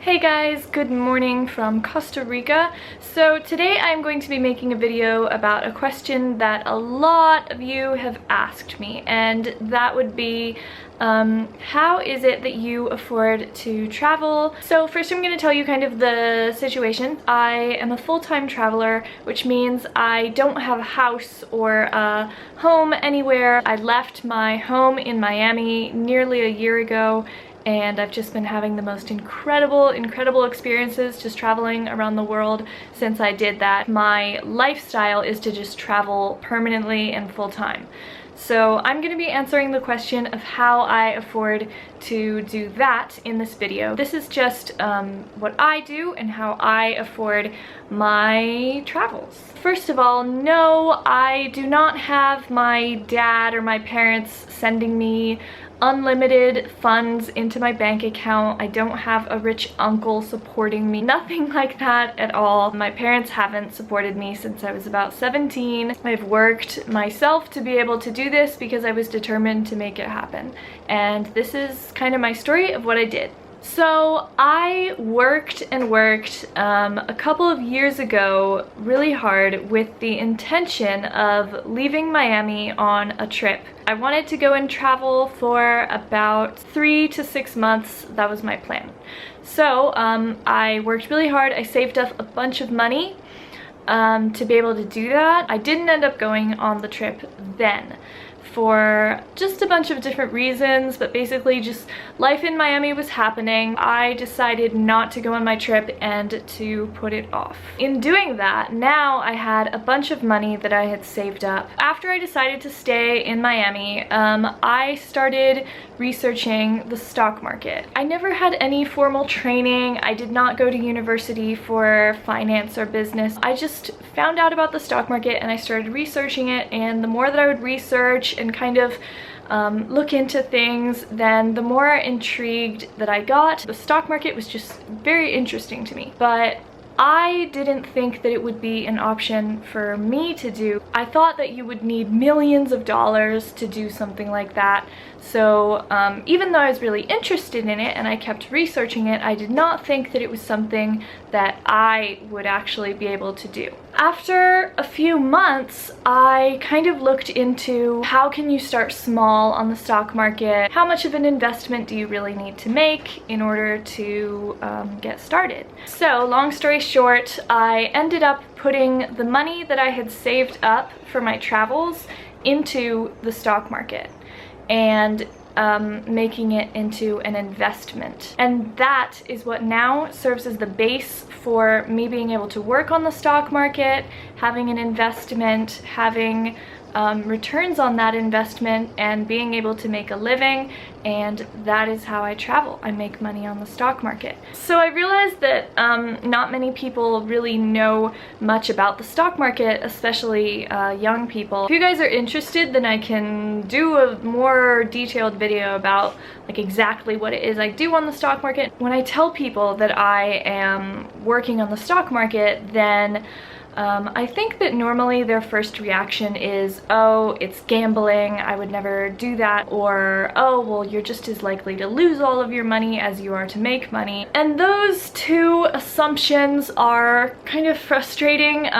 Hey guys, good morning from Costa Rica. So today I'm going to be making a video about a question that a lot of you have asked me, and that would be how is it that you afford to travel? So first I'm going to tell you kind of the situation. I am a full-time traveler, which means I don't have a house or a home anywhere. I left my home in Miami nearly a year ago, and I've just been having the most incredible experiences just traveling around the world since I did that. My lifestyle is to just travel permanently and full-time. So I'm going to be answering the question of how I afford to do that in this video. This is just what I do and how I afford my travels. First of all, no, I do not have my dad or my parents sending me unlimited funds into my bank account. I don't have a rich uncle supporting me. Nothing like that at all. My parents haven't supported me since I was about 17. I've worked myself to be able to do this because I was determined to make it happen. And this is kind of my story of what I did. So I worked a couple of years ago really hard with the intention of leaving Miami on a trip. I wanted to go and travel for about 3 to 6 months. That was my plan. So I worked really hard. I saved up a bunch of money to be able to do that. I didn't end up going on the trip then, for just a bunch of different reasons, but basically just life in Miami was happening. I decided not to go on my trip and to put it off. In doing that, now I had a bunch of money that I had saved up. After I decided to stay in Miami, I started researching the stock market. I never had any formal training. I did not go to university for finance or business. I just found out about the stock market and I started researching it, and the more that I would research and kind of look into things, then the more intrigued that I got. The stock market was just very interesting to me, but I didn't think that it would be an option for me to do. I thought that you would need millions of dollars to do something like that. So even though I was really interested in it and I kept researching it, I did not think that it was something that I would actually be able to do. After a few months, I kind of looked into how can you start small on the stock market? How much of an investment do you really need to make in order to get started? So long story short, I ended up putting the money that I had saved up for my travels into the stock market and making it into an investment. And that is what now serves as the base for me being able to work on the stock market, having an investment, having returns on that investment, and being able to make a living. And that is how I travel. I make money on the stock market. So I realized that not many people really know much about the stock market, especially young people. If you guys are interested, then I can do a more detailed video about like exactly what it is I do on the stock market. When I tell people that I am working on the stock market, then I think that normally their first reaction is, oh, it's gambling, I would never do that, or, oh, well, you're just as likely to lose all of your money as you are to make money. And those two assumptions are kind of frustrating.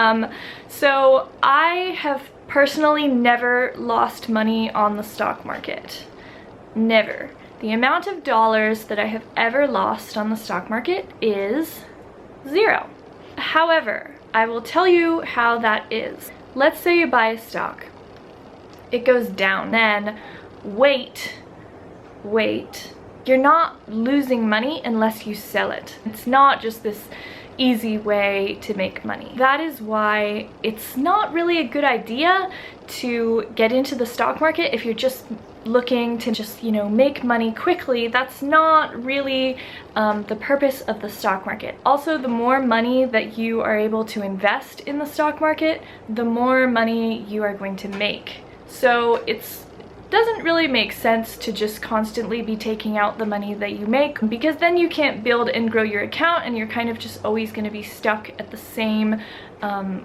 So I have personally never lost money on the stock market. Never. The amount of dollars that I have ever lost on the stock market is 0. However, I will tell you how that is. Let's say you buy a stock. It goes down. Then wait. You're not losing money unless you sell it. It's not just this easy way to make money. That is why it's not really a good idea to get into the stock market if you're just looking to just, you know, make money quickly. That's not really the purpose of the stock market. Also, the more money that you are able to invest in the stock market, the more money you are going to make. So it doesn't really make sense to just constantly be taking out the money that you make, because then you can't build and grow your account and you're kind of just always going to be stuck at the same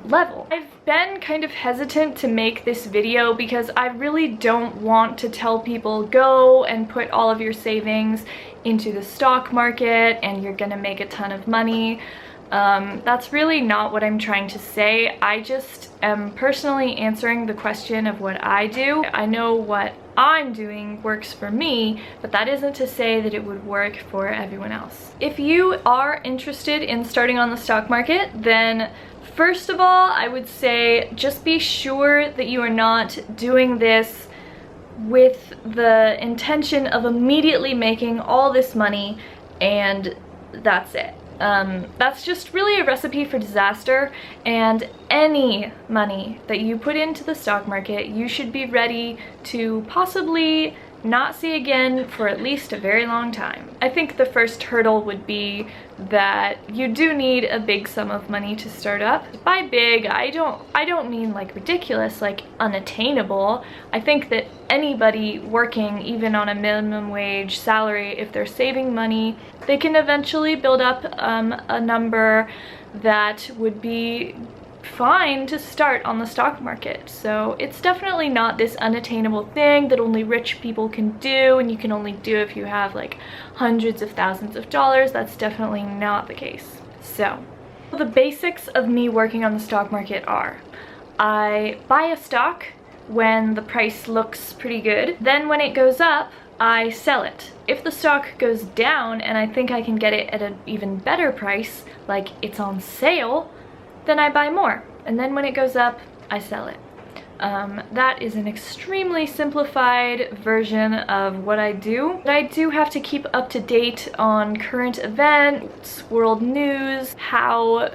level. I've been kind of hesitant to make this video because I really don't want to tell people go and put all of your savings into the stock market and you're gonna make a ton of money. That's really not what I'm trying to say. I just am personally answering the question of what I do. I know what I'm doing works for me, but that isn't to say that it would work for everyone else. If you are interested in starting on the stock market, then first of all, I would say just be sure that you are not doing this with the intention of immediately making all this money and that's it. That's just really a recipe for disaster, and any money that you put into the stock market, you should be ready to possibly not see again for at least a very long time. I think the first hurdle would be that you do need a big sum of money to start up. By big, I don't mean like ridiculous, like unattainable. I think that anybody working even on a minimum wage salary, if they're saving money, they can eventually build up a number that would be fine to start on the stock market. So it's definitely not this unattainable thing that only rich people can do and you can only do if you have like hundreds of thousands of dollars. That's definitely not the case. So the basics of me working on the stock market are: I buy a stock when the price looks pretty good. Then when it goes up, I sell it. If the stock goes down and I think I can get it at an even better price, like it's on sale, then I buy more, and then when it goes up, I sell it. That is an extremely simplified version of what I do. But I do have to keep up to date on current events, world news, how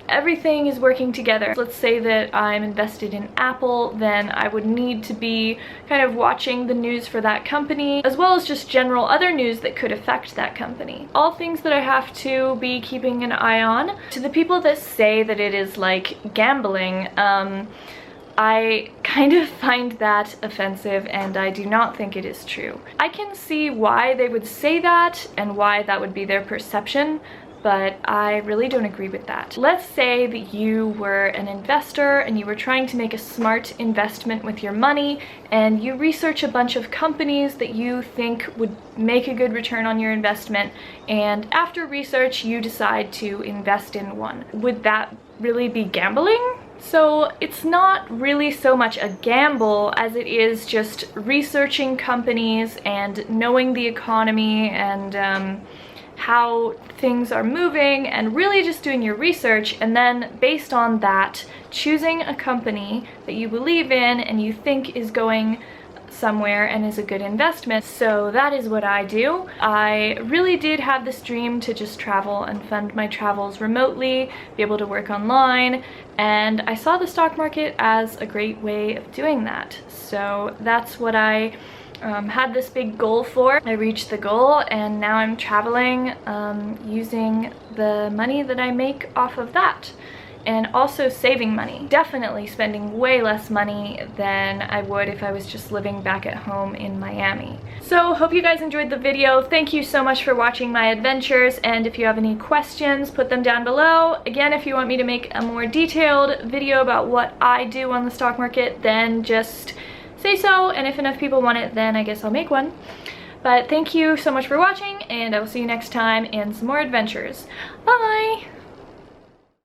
everything is working together. Let's say that I'm invested in Apple, then I would need to be kind of watching the news for that company, as well as just general other news that could affect that company. All things that I have to be keeping an eye on. To the people that say that it is like gambling, I kind of find that offensive and I do not think it is true. I can see why they would say that and why that would be their perception, but I really don't agree with that. Let's say that you were an investor and you were trying to make a smart investment with your money, and you research a bunch of companies that you think would make a good return on your investment, and after research you decide to invest in one. Would that really be gambling? So it's not really so much a gamble as it is just researching companies and knowing the economy and how things are moving, and really just doing your research, and then based on that choosing a company that you believe in and you think is going somewhere and is a good investment. So that is what I do. I really did have this dream to just travel and fund my travels remotely, be able to work online, and I saw the stock market as a great way of doing that. So that's what I had this big goal for. I reached the goal and now I'm traveling using the money that I make off of that, and also saving money. Definitely spending way less money than I would if I was just living back at home in Miami. So hope you guys enjoyed the video. Thank you so much for watching my adventures, and if you have any questions, put them down below. Again, if you want me to make a more detailed video about what I do on the stock market, then just say so, and if enough people want it, then I guess I'll make one. But thank you so much for watching, and I will see you next time in some more adventures. Bye!